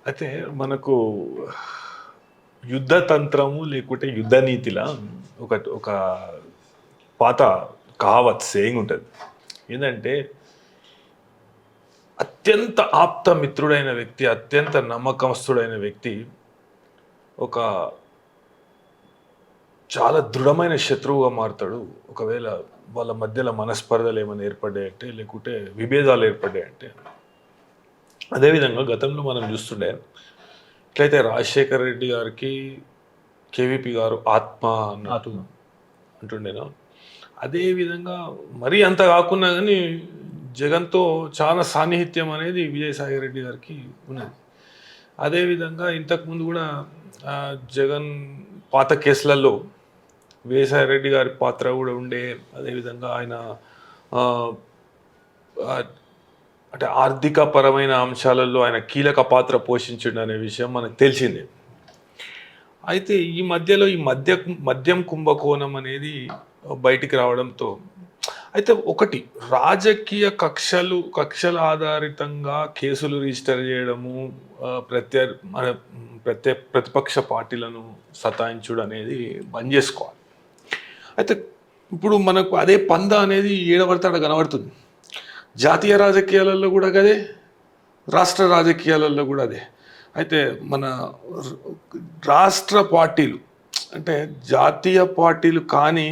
అయితే మనకు యుద్ధ తంత్రము లేకుంటే యుద్ధ నీతిలా ఒక పాత కహావత్ సేయింగ్ ఉంటుంది. ఏంటంటే అత్యంత ఆప్త మిత్రుడైన వ్యక్తి, అత్యంత నమ్మకస్తుడైన వ్యక్తి ఒక చాలా దృఢమైన శత్రువుగా మారుతాడు. ఒకవేళ వాళ్ళ మధ్యలో మనస్పర్ధలు ఏమైనా ఏర్పడ్డాయంటే, లేకుంటే విభేదాలు ఏర్పడ్డాయంటే. అదేవిధంగా గతంలో మనం చూస్తుండే ఎట్లయితే రాజశేఖర రెడ్డి గారికి కేవీపీ గారు ఆత్మ అన్నట్టు అంటుండేనా, అదేవిధంగా మరీ అంత కాకున్నా కానీ జగన్తో చాలా సాన్నిహిత్యం అనేది విజయసాయి రెడ్డి గారికి ఉన్నది. అదేవిధంగా ఇంతకుముందు కూడా జగన్ పాత కేసులలో విజయసాయి రెడ్డి గారి పాత్ర కూడా ఉండే. అదేవిధంగా ఆయన అంటే ఆర్థిక పరమైన అంశాలలో ఆయన కీలక పాత్ర పోషించిండు అనే విషయం మనకు తెలిసిందే. అయితే ఈ మధ్యలో ఈ మద్యం కుంభకోణం అనేది బయటికి రావడంతో అయితే ఒకటి రాజకీయ కక్షల ఆధారితంగా కేసులు రిజిస్టర్ చేయడము, ప్రతిపక్ష పార్టీలను సతాయించుడు అనేది బంద్ చేసుకోవాలి. అయితే ఇప్పుడు మనకు అదే పంద అనేది ఏడబడితే అక్కడ కనబడుతుంది. జాతీయ రాజకీయాలలో కూడా అదే, రాష్ట్ర రాజకీయాలలో కూడా అదే. అయితే మన రాష్ట్ర పార్టీలు అంటే జాతీయ పార్టీలు కానీ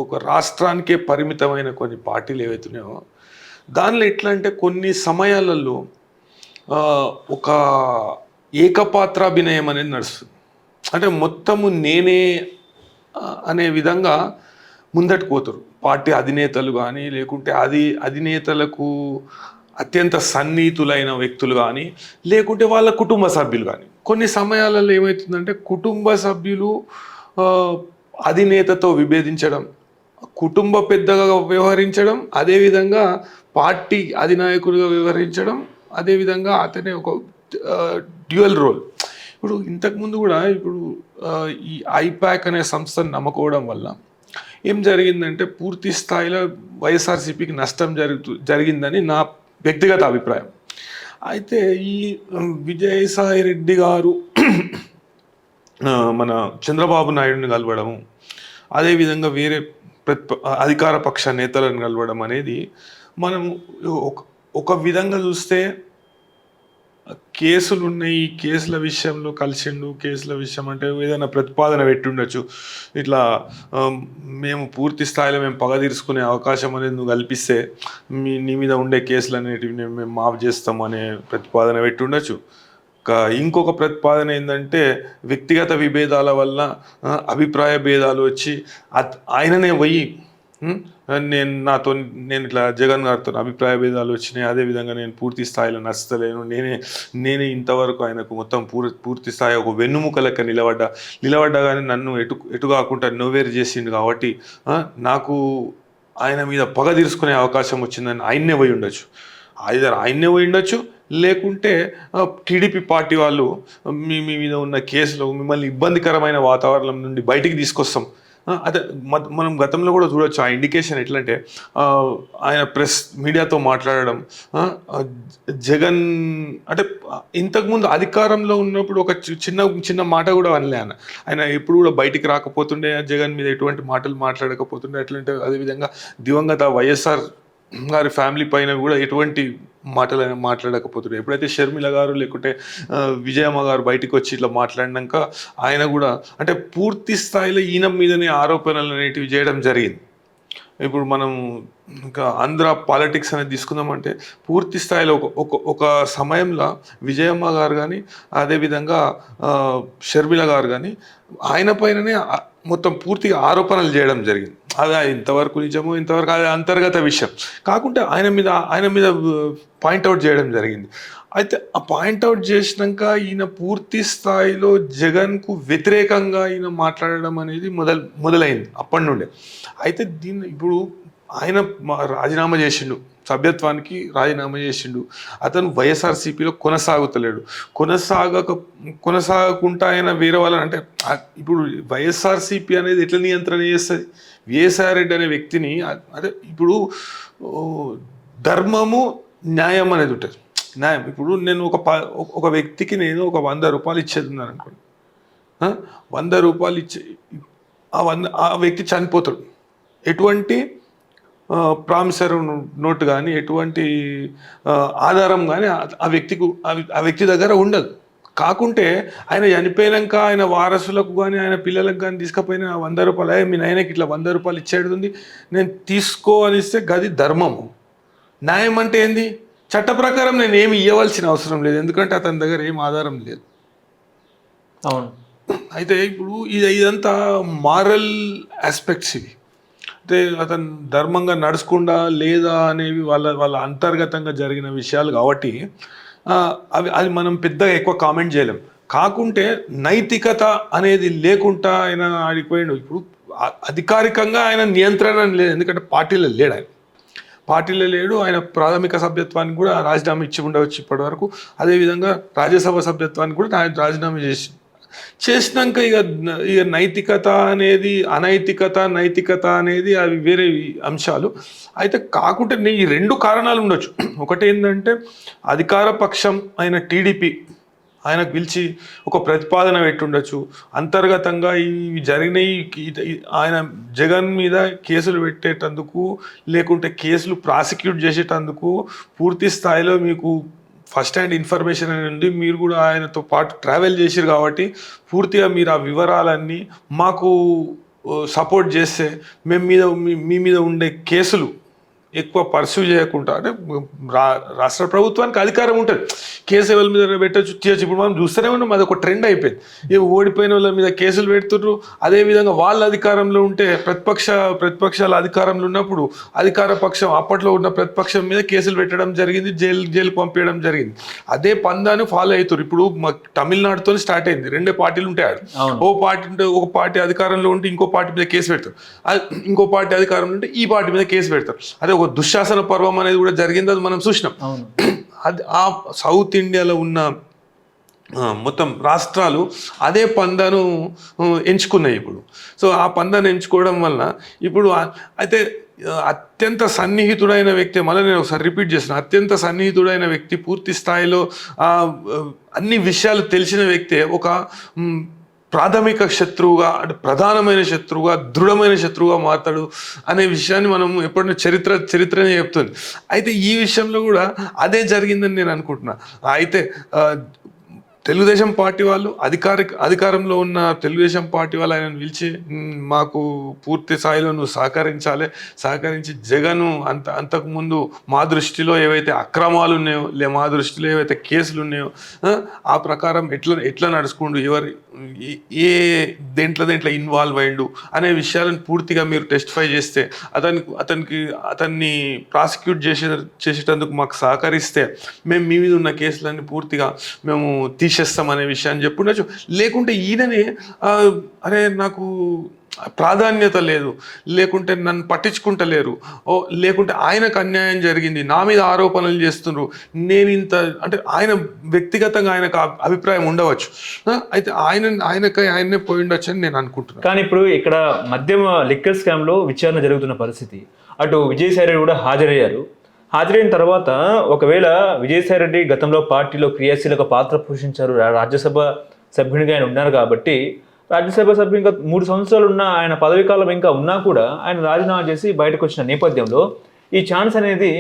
ఒక రాష్ట్రానికే పరిమితమైన కొన్ని పార్టీలు ఏవైతున్నాయో దానిలో ఎట్లా అంటే కొన్ని సమయాలలో ఒక ఏకపాత్రాభినయం అనేది నడుస్తుంది. అంటే మొత్తము నేనే అనే విధంగా ముందటికి పోతారు పార్టీ అధినేతలు కానీ, లేకుంటే అధినేతలకు అత్యంత సన్నిహితులైన వ్యక్తులు కానీ, లేకుంటే వాళ్ళ కుటుంబ సభ్యులు కానీ. కొన్ని సమయాలలో ఏమవుతుందంటే కుటుంబ సభ్యులు అధినేతతో విభేదించడం, కుటుంబ పెద్దగా వ్యవహరించడం, అదేవిధంగా పార్టీ అధినాయకుడిగా వ్యవహరించడం, అదేవిధంగా అతనే ఒక డ్యూయల్ రోల్. ఇప్పుడు ఇంతకుముందు కూడా ఇప్పుడు ఈ ఐపాక్ అనే సంస్థను నమ్ముకోవడం వల్ల ఏం జరిగిందంటే పూర్తి స్థాయిలో వైఎస్ఆర్సీపీకి నష్టం జరిగిందని నా వ్యక్తిగత అభిప్రాయం. అయితే ఈ విజయసాయి రెడ్డి గారు మన చంద్రబాబు నాయుడుని కలవడము, అదేవిధంగా వేరే అధికార పక్ష నేతలను కలవడం అనేది మనం ఒక విధంగా చూస్తే కేసులు ఉన్నాయి, ఈ కేసుల విషయంలో కలిసిండు. కేసుల విషయం అంటే ఏదైనా ప్రతిపాదన పెట్టి ఉండొచ్చు, ఇట్లా మేము పూర్తి స్థాయిలో మేము పగ తీర్చుకునే అవకాశం అనేది నువ్వు కల్పిస్తే నీ మీద ఉండే కేసులు అనేటివి మేము మాఫ్ చేస్తాం అనే ప్రతిపాదన పెట్టి ఉండొచ్చు. ఇంకొక ప్రతిపాదన ఏంటంటే వ్యక్తిగత విభేదాల వల్ల అభిప్రాయ భేదాలు వచ్చి ఆయననే పోయి నేను ఇట్లా జగన్ గారితో అభిప్రాయ భేదాలు వచ్చినాయి, అదేవిధంగా నేను పూర్తి స్థాయిలో నచ్చలేను, నేనే ఇంతవరకు ఆయనకు మొత్తం పూర్తి స్థాయి ఒక వెన్నుముక లెక్క నిలబడ్డా కానీ నన్ను ఎటు కాకుండా నోవేరు చేసిండు కాబట్టి నాకు ఆయన మీద పగ తీర్చుకునే అవకాశం వచ్చిందని ఆయన్నే పోయి ఉండొచ్చు. ఆయన్నే పోయి ఉండొచ్చు, లేకుంటే టీడీపీ పార్టీ వాళ్ళు మీ మీద ఉన్న కేసులో మిమ్మల్ని ఇబ్బందికరమైన వాతావరణం నుండి బయటికి తీసుకొస్తాం. అదే మనం గతంలో కూడా చూడొచ్చు. ఆ ఇండికేషన్ ఎట్లంటే ఆయన మీడియాతో మాట్లాడడం, జగన్ అంటే ఇంతకుముందు అధికారంలో ఉన్నప్పుడు ఒక చిన్న మాట కూడా అనలే ఆయన ఎప్పుడు కూడా బయటికి రాకపోతుండే, జగన్ మీద ఎటువంటి మాటలు మాట్లాడకపోతుండే. ఎట్లంటే అదేవిధంగా దివంగత వైఎస్ఆర్ గారి ఫ్యామిలీ పైన కూడా ఎటువంటి మాటలైనా మాట్లాడకపోతుండే. ఎప్పుడైతే షర్మిల గారు లేకుంటే విజయమ్మ గారు బయటకు వచ్చి ఇట్లా మాట్లాడినాక ఆయన కూడా అంటే పూర్తి స్థాయిలో ఈయన మీదనే ఆరోపణలు అనేటివి చేయడం జరిగింది. ఇప్పుడు మనం ఇంకా ఆంధ్ర పాలిటిక్స్ అనేది తీసుకుందామంటే పూర్తి స్థాయిలో ఒక సమయంలో విజయమ్మ గారు కానీ, అదేవిధంగా షర్మిల గారు కానీ ఆయన పైననే మొత్తం పూర్తిగా ఆరోపణలు చేయడం జరిగింది. అది ఇంతవరకు నిజమో ఇంతవరకు అది అంతర్గత విషయం కాకుంటే ఆయన మీద పాయింట్అవుట్ చేయడం జరిగింది. అయితే ఆ పాయింట్అవుట్ చేసినాక ఈయన పూర్తి స్థాయిలో జగన్కు వ్యతిరేకంగా ఈయన మాట్లాడడం అనేది మొదలైంది అప్పటి నుండే. అయితే ఇప్పుడు ఆయన రాజీనామా చేసిండు, సభ్యత్వానికి రాజీనామా చేసిండు. అతను వైఎస్ఆర్సీపీలో కొనసాగకుండా ఆయన వేరే వాళ్ళని అంటే ఇప్పుడు వైఎస్ఆర్సీపీ అనేది ఎట్లా నియంత్రణ చేస్తుంది? విజయసాయి రెడ్డి అనే వ్యక్తిని అదే ఇప్పుడు ధర్మము న్యాయం అనేది ఉంటుంది. న్యాయం. ఇప్పుడు నేను ఒక వ్యక్తికి నేను ఒక 100 రూపాయలు ఇచ్చేది ఉన్నాను అనుకోండి. 100 రూపాయలు ఇచ్చే ఆ వ్యక్తి చనిపోతాడు. ఎటువంటి ప్రామిసరీ నోట్ కానీ, ఎటువంటి ఆధారం కానీ ఆ వ్యక్తి దగ్గర ఉండదు. కాకుంటే ఆయన చనిపోయాక ఆయన వారసులకు కానీ, ఆయన పిల్లలకు కానీ తీసుకుపోయిన 100 రూపాయలు, మీ నాయనకి ఇట్లా 100 రూపాయలు ఇచ్చేది ఉంది, నేను తీసుకోవనిస్తే గది ధర్మము. న్యాయం అంటే ఏంది? చట్ట ప్రకారం నేను ఏమి ఇవ్వవలసిన అవసరం లేదు, ఎందుకంటే అతని దగ్గర ఏం ఆధారం లేదు. అవును. అయితే ఇప్పుడు ఇదంతా మారల్ ఆస్పెక్ట్స్ ఇవి. అంటే అతను ధర్మంగా నడుచుకుండా లేదా అనేవి వాళ్ళ అంతర్గతంగా జరిగిన విషయాలు కాబట్టి అది మనం పెద్దగా ఎక్కువ కామెంట్ చేయలేం. కాకుంటే నైతికత అనేది లేకుండా ఆయన ఆడిపోయాడు. ఇప్పుడు అధికారికంగా ఆయన నియంత్రణ లేదు, ఎందుకంటే పార్టీలో లేడు. పార్టీలో లేడు. ఆయన ప్రాథమిక సభ్యత్వానికి కూడా రాజీనామా ఇచ్చి ఉండవచ్చు ఇప్పటి వరకు. అదేవిధంగా రాజ్యసభ సభ్యత్వానికి కూడా ఆయన రాజీనామా చేసినాక ఇక నైతికత అనేది నైతికత అనేది అవి వేరే అంశాలు. అయితే కాకుంటే ఈ 2 కారణాలు ఉండొచ్చు. ఒకటి ఏంటంటే అధికార పక్షం అయిన టీడీపీ ఆయనకు పిలిచి ఒక ప్రతిపాదన పెట్టుండొచ్చు. అంతర్గతంగా ఈ జరిగినవి ఆయన జగన్ మీద కేసులు పెట్టేటందుకు, లేకుంటే కేసులు ప్రాసిక్యూట్ చేసేటందుకు పూర్తి స్థాయిలో మీకు ఫస్ట్ హ్యాండ్ ఇన్ఫర్మేషన్ అనేది మీరు కూడా ఆయనతో పాటు ట్రావెల్ చేసిరు కాబట్టి పూర్తిగా మీరు ఆ వివరాలన్నీ మాకు సపోర్ట్ చేస్తే మీ మీద ఉండే కేసులు ఎక్కువ పర్సూ చేయకుండా, అంటే రాష్ట్ర ప్రభుత్వానికి అధికారం ఉంటుంది, కేసు ఎవరి మీద పెట్టచ్చు చేయొచ్చు. ఇప్పుడు మనం చూస్తూనే ఉన్నాం, అది ఒక ట్రెండ్ అయిపోయింది. ఓడిపోయిన వాళ్ళ మీద కేసులు పెడుతున్నారు. అదేవిధంగా వాళ్ళ అధికారంలో ఉంటే ప్రతిపక్షాల అధికారంలో ఉన్నప్పుడు అధికార పక్షం, అప్పట్లో ఉన్న ప్రతిపక్షం మీద కేసులు పెట్టడం జరిగింది, జైలుకు పంపించడం జరిగింది. అదే పందాన్ని ఫాలో అవుతారు. ఇప్పుడు తమిళనాడుతో స్టార్ట్ అయింది. 2 పార్టీలు ఉంటాయి. ఒక పార్టీ అధికారంలో ఉంటే ఇంకో పార్టీ మీద కేసు పెడతారు, ఇంకో పార్టీ అధికారంలో ఉంటే ఈ పార్టీ మీద కేసు పెడతారు. అదే ఒక దుశ్శాసన పర్వం అనేది కూడా జరిగింది, అది మనం చూసినాం. అది ఆ సౌత్ ఇండియాలో ఉన్న మొత్తం రాష్ట్రాలు అదే పందాను ఎంచుకున్నాయి ఇప్పుడు. సో ఆ పందాను ఎంచుకోవడం వలన ఇప్పుడు అయితే అత్యంత సన్నిహితుడైన వ్యక్తి, మళ్ళీ నేను ఒకసారి రిపీట్ చేసిన, అత్యంత సన్నిహితుడైన వ్యక్తి, పూర్తి స్థాయిలో అన్ని విషయాలు తెలిసిన వ్యక్తే ఒక ప్రాథమిక శత్రువుగా, అంటే ప్రధానమైన శత్రువుగా, దృఢమైన శత్రువుగా మారతాడు అనే విషయాన్ని మనం ఎప్పుడైనా చరిత్రనే చెప్తుంది. అయితే ఈ విషయంలో కూడా అదే జరిగిందని నేను అనుకుంటున్నా. అయితే తెలుగుదేశం పార్టీ వాళ్ళు అధికారంలో ఉన్న తెలుగుదేశం పార్టీ వాళ్ళు ఆయనను పిలిచి మాకు పూర్తి స్థాయిలో నువ్వు సహకరించి జగను అంతకుముందు మా దృష్టిలో ఏవైతే అక్రమాలు ఉన్నాయో, మా దృష్టిలో ఏవైతే కేసులు ఉన్నాయో ఆ ప్రకారం ఎట్లా నడుచుకుంటూ ఏ దేంట్లో ఇన్వాల్వ్ అయ్యిండు అనే విషయాలను పూర్తిగా మీరు టెస్టిఫై చేస్తే, అతన్ని ప్రాసిక్యూట్ చేసేటందుకు మాకు సహకరిస్తే మేము మీ మీద ఉన్న కేసులన్నీ పూర్తిగా మేము తీసేస్తాం అనే విషయాన్ని చెప్పుండొచ్చు. లేకుంటే ఈయననే అరే నాకు ప్రాధాన్యత లేదు, లేకుంటే నన్ను పట్టించుకుంటలేరు, లేకుంటే ఆయనకు అన్యాయం జరిగింది, నా మీద ఆరోపణలు చేస్తున్నారు, నేను అంటే ఆయన వ్యక్తిగతంగా ఆయనకు అభిప్రాయం ఉండవచ్చు. అయితే ఆయనే పోయి ఉండొచ్చు అని నేను అనుకుంటున్నాను. కానీ ఇప్పుడు ఇక్కడ మద్యం లిక్కర్ స్కామ్లో విచారణ జరుగుతున్న పరిస్థితి, అటు విజయసాయి రెడ్డి కూడా హాజరైన తర్వాత ఒకవేళ విజయసాయి రెడ్డి గతంలో పార్టీలో క్రియాశీలక పాత్ర పోషించారు, రాజ్యసభ సభ్యునిగా ఆయన ఉన్నారు కాబట్టి రాజ్యసభ సభ్యులు ఇంకా 3 సంవత్సరాలు ఉన్న ఆయన పదవీ కాలం ఇంకా ఉన్నా కూడా ఆయన రాజీనామా చేసి బయటకు వచ్చిన నేపథ్యంలో ఈ ఛాన్స్ అనేది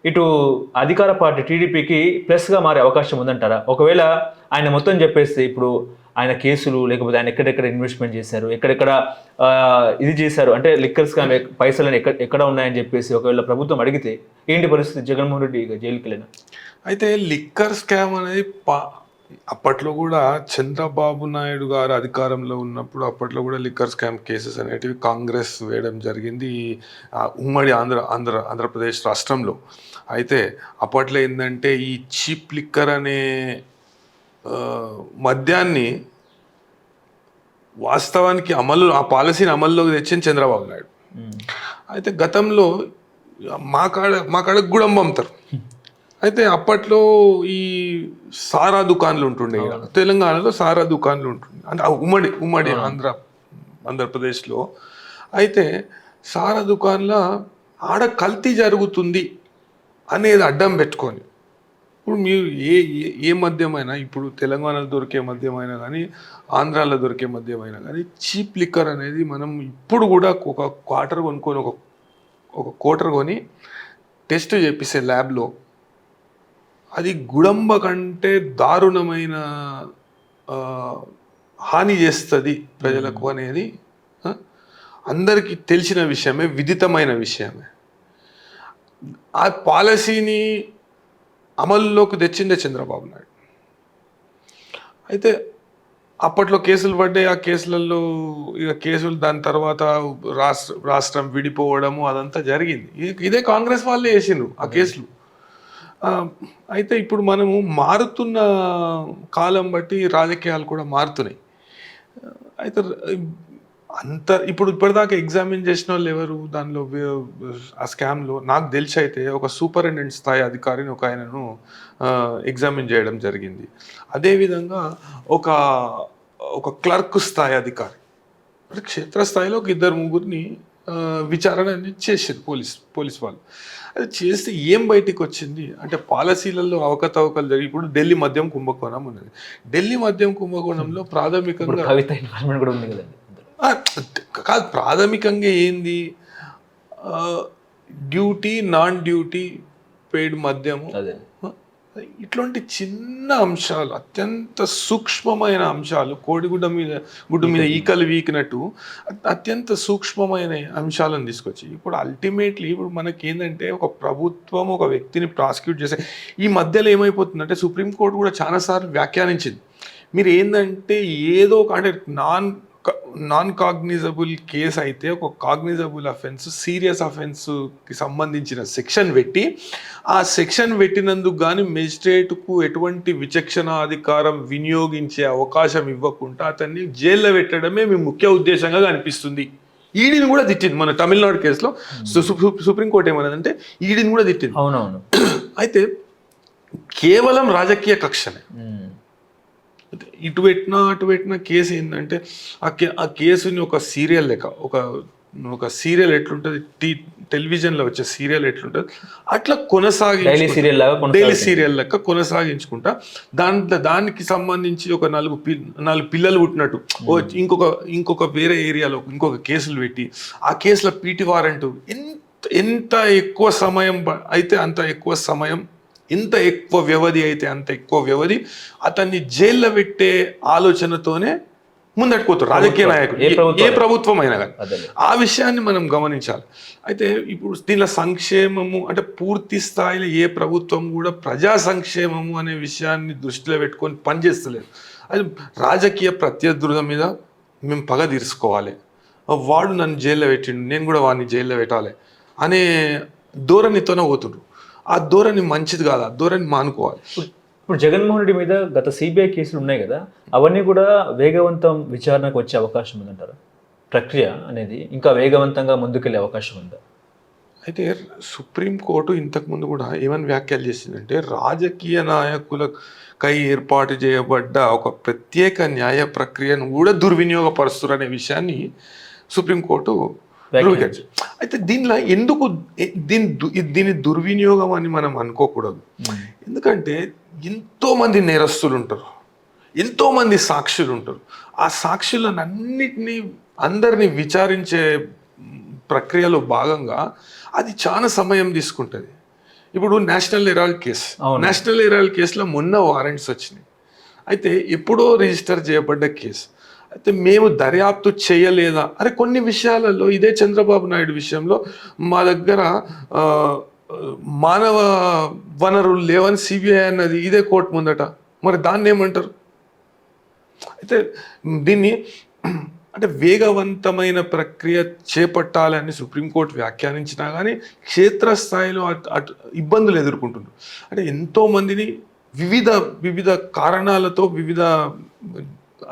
ఇటు అధికార పార్టీ టీడీపీకి ప్లస్గా మారే అవకాశం ఉందంటారా? ఒకవేళ ఆయన మొత్తం చెప్పేస్తే ఇప్పుడు ఆయన కేసులు, లేకపోతే ఆయన ఎక్కడెక్కడ ఇన్వెస్ట్మెంట్ చేశారు, ఎక్కడెక్కడ ఇది చేశారు, అంటే లిక్కర్ స్కామ్ పైసలు ఎక్కడ ఉన్నాయని చెప్పేసి ఒకవేళ ప్రభుత్వం అడిగితే ఏంటి పరిస్థితి? జగన్మోహన్ రెడ్డి జైలుకి వెళ్ళిన అయితే లిక్కర్ స్కామ్ అనేది అప్పట్లో కూడా చంద్రబాబు నాయుడు గారు అధికారంలో ఉన్నప్పుడు అప్పట్లో కూడా లిక్కర్ స్కామ్ కేసెస్ అనేటివి కాంగ్రెస్ వేయడం జరిగింది ఉమ్మడి ఆంధ్రప్రదేశ్ రాష్ట్రంలో. అయితే అప్పట్లో ఏంటంటే ఈ చీప్ లిక్కర్ అనే మద్యాన్ని వాస్తవానికి ఆ పాలసీని అమల్లోకి తెచ్చింది చంద్రబాబు నాయుడు. అయితే గతంలో మా కాడ గుడంబం అమ్ముతారు. అయితే అప్పట్లో ఈ సారా దుకాన్లు ఉంటుండే, తెలంగాణలో సారా దుకాన్లు ఉంటుండే, అంటే ఉమ్మడి ఆంధ్రప్రదేశ్లో. అయితే సారా దుకాన్లో ఆడ కల్తీ జరుగుతుంది అనేది అడ్డం పెట్టుకొని ఇప్పుడు మీరు ఏ మద్యమైనా ఇప్పుడు తెలంగాణలో దొరికే మద్యమైనా కానీ ఆంధ్రాలో దొరికే మద్యమైనా కానీ చీప్ లిక్కర్ అనేది మనం ఇప్పుడు కూడా ఒక క్వార్టర్ కొనుక్కొని ఒక క్వార్టర్ కొని టెస్ట్ చేపిస్తే ల్యాబ్లో అది గుడంబ కంటే దారుణమైన హాని చేస్తుంది ప్రజలకు అనేది అందరికీ తెలిసిన విషయమే, విదితమైన విషయమే. ఆ పాలసీని అమల్లోకి తెచ్చిందే చంద్రబాబు నాయుడు. అయితే అప్పట్లో కేసులు పడ్డాయి. ఆ కేసులలో కేసులు దాని తర్వాత రాష్ట్రం విడిపోవడము అదంతా జరిగింది. ఇదే కాంగ్రెస్ వాళ్ళే వేసిండ్రు ఆ కేసులు. అయితే ఇప్పుడు మనము మారుతున్న కాలం బట్టి రాజకీయాలు కూడా మారుతున్నాయి. అయితే ఇప్పుడు ఇప్పటిదాకా ఎగ్జామిన్ చేసిన వాళ్ళు ఎవరు దానిలో ఆ స్కామ్లో నాకు తెలిసి అయితే ఒక సూపరింటెండెంట్ స్థాయి అధికారిని ఒక ఆయనను ఎగ్జామిన్ చేయడం జరిగింది. అదేవిధంగా ఒక క్లర్క్ స్థాయి అధికారి అంటే క్షేత్రస్థాయిలో ఒక 2-3 విచారణ చేసారు పోలీస్ వాళ్ళు. అది చేస్తే ఏం బయటికి వచ్చింది అంటే పాలసీలలో అవకతవకలు జరిగి ఇప్పుడు ఢిల్లీ మద్యం కుంభకోణం ఉన్నది. ఢిల్లీ మద్యం కుంభకోణంలో ప్రాథమికంగా కాదు, ప్రాథమికంగా ఏంది డ్యూటీ నాన్ డ్యూటీ పెయిడ్ మద్యము, ఇట్లాంటి చిన్న అంశాలు, అత్యంత సూక్ష్మమైన అంశాలు, గుడ్డు మీద ఈకలు వీకినట్టు అత్యంత సూక్ష్మమైన అంశాలను తీసుకొచ్చి ఇప్పుడు అల్టిమేట్లీ ఇప్పుడు మనకి ఏంటంటే ఒక ప్రభుత్వం ఒక వ్యక్తిని ప్రాసిక్యూట్ చేసే ఈ మధ్యలో ఏమైపోతుందంటే సుప్రీంకోర్టు కూడా చాలాసార్లు వ్యాఖ్యానించింది. మీరు ఏంటంటే ఏదో అంటే నాన్ కాగ్నిజబుల్ కేసు అయితే ఒక కాగ్నిజబుల్ అఫెన్స్, సీరియస్ అఫెన్స్కి సంబంధించిన సెక్షన్ పెట్టి ఆ సెక్షన్ పెట్టినందుకు కానీ మెజిస్ట్రేట్కు ఎటువంటి విచక్షణాధికారం వినియోగించే అవకాశం ఇవ్వకుండా అతన్ని జైల్లో పెట్టడమే మీ ముఖ్య ఉద్దేశంగా కనిపిస్తుంది. ఈడీని కూడా తిట్టింది మన తమిళనాడు కేసులో. సుప్రీంకోర్టు ఏమన్నదంటే ఈడీని కూడా తిట్టింది. అవునవును. అయితే కేవలం రాజకీయ కక్షనే. ఇటు పెట్టిన కేసు ఏంటంటే ఆ కేసుని ఒక సీరియల్ లెక్క ఒక సీరియల్ ఎట్లుంటుంది, టెలివిజన్లో వచ్చే సీరియల్ ఎట్లుంటుంది అట్లా డైలీ సీరియల్ లెక్క కొనసాగించుకుంటా దానికి సంబంధించి ఒక 4 పిల్లలు పుట్టినట్టు ఇంకొక వేరే ఏరియాలో ఇంకొక కేసులు పెట్టి ఆ కేసులో పీటీ వారెంట్ ఎంత ఎక్కువ సమయం అయితే అంత ఎక్కువ సమయం, ఎంత ఎక్కువ వ్యవధి అయితే అంత ఎక్కువ వ్యవధి అతన్ని జైల్లో పెట్టే ఆలోచనతోనే ముందట్టుకోతారు రాజకీయ నాయకులు, ఏ ప్రభుత్వం అయినా కానీ. ఆ విషయాన్ని మనం గమనించాలి. అయితే ఇప్పుడు దీనిలో సంక్షేమము అంటే పూర్తి స్థాయిలో ఏ ప్రభుత్వం కూడా ప్రజా సంక్షేమము అనే విషయాన్ని దృష్టిలో పెట్టుకొని పనిచేస్తలేదు. అది రాజకీయ ప్రత్యర్థుల మీద మేము పగ తీర్చుకోవాలి, వాడు నన్ను జైల్లో పెట్టిండు నేను కూడా వాడిని జైల్లో పెట్టాలి అనే ధోరణితోనే పోతుండ్రు. ఆ ధోరణి మంచిది కాదు, ఆ ధోరణి మానుకోవాలి. ఇప్పుడు జగన్మోహన్ రెడ్డి మీద గత సిబిఐ కేసులు ఉన్నాయి కదా, అవన్నీ కూడా వేగవంతం విచారణకు వచ్చే అవకాశం ఉందంటారా? ప్రక్రియ అనేది ఇంకా వేగవంతంగా ముందుకెళ్ళే అవకాశం ఉందా? అయితే సుప్రీంకోర్టు ఇంతకుముందు కూడా ఏమని వ్యాఖ్యలు చేసిందంటే రాజకీయ నాయకులకై ఏర్పాటు చేయబడ్డ ఒక ప్రత్యేక న్యాయ ప్రక్రియను కూడా దుర్వినియోగపరుస్తారు అనే విషయాన్ని సుప్రీంకోర్టు ధృవీకరించారు. అయితే దీనిలో ఎందుకు దీని దుర్వినియోగం అని మనం అనుకోకూడదు. ఎందుకంటే ఎంతోమంది నేరస్తులు ఉంటారు, ఎంతోమంది సాక్షులు ఉంటారు. ఆ సాక్షులను అందరినీ విచారించే ప్రక్రియలో భాగంగా అది చాలా సమయం తీసుకుంటుంది. ఇప్పుడు నేషనల్ హెరాల్డ్ కేసులో మొన్న వారెంట్స్ వచ్చినాయి. అయితే ఎప్పుడో రిజిస్టర్ చేయబడ్డ కేసు. అయితే మేము దర్యాప్తు చేయలేదా? అరే కొన్ని విషయాలలో ఇదే చంద్రబాబు నాయుడు విషయంలో మా దగ్గర మానవ వనరులు లేవని సిబిఐ అన్నది ఇదే కోర్టు ముందట. మరి దాన్ని ఏమంటారు? అయితే దీన్ని అంటే వేగవంతమైన ప్రక్రియ చేపట్టాలని సుప్రీంకోర్టు వ్యాఖ్యానించినా కానీ క్షేత్రస్థాయిలో అటు ఇబ్బందులు ఎదుర్కొంటున్నారు. అంటే ఎంతోమందిని వివిధ కారణాలతో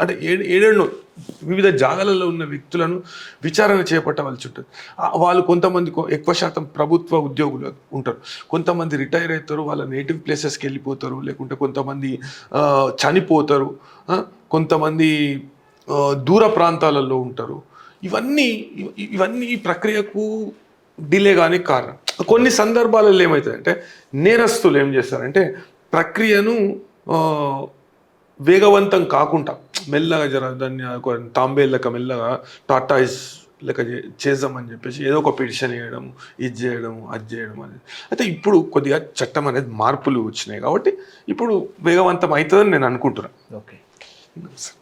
అంటే వివిధ జాగాలలో ఉన్న వ్యక్తులను విచారణ చేపట్టవలసి ఉంటుంది. వాళ్ళు కొంతమంది ఎక్కువ శాతం ప్రభుత్వ ఉద్యోగులు ఉంటారు, కొంతమంది రిటైర్ అవుతారు, వాళ్ళ నేటివ్ ప్లేసెస్కి వెళ్ళిపోతారు, లేకుంటే కొంతమంది చనిపోతారు, కొంతమంది దూర ప్రాంతాలలో ఉంటారు. ఇవన్నీ ఈ ప్రక్రియకు డిలే కానీ కారణం. కొన్ని సందర్భాలలో ఏమవుతుందంటే నేరస్తులు ఏం చేస్తారంటే ప్రక్రియను ఆ, వేగవంతం కాకుండా మెల్లగా జర దాన్ని ఒక తాంబేలక మెల్లగా టాటాయిస్ లెక్క చేద్దామని చెప్పేసి ఏదో ఒక పిటిషన్ వేయడం, ఇది చేయడం, అది చేయడం అనేది. అయితే ఇప్పుడు కొద్దిగా చట్టం అనేది మార్పులు వచ్చినాయి కాబట్టి ఇప్పుడు వేగవంతం అవుతుందని నేను అనుకుంటున్నాను. ఓకే.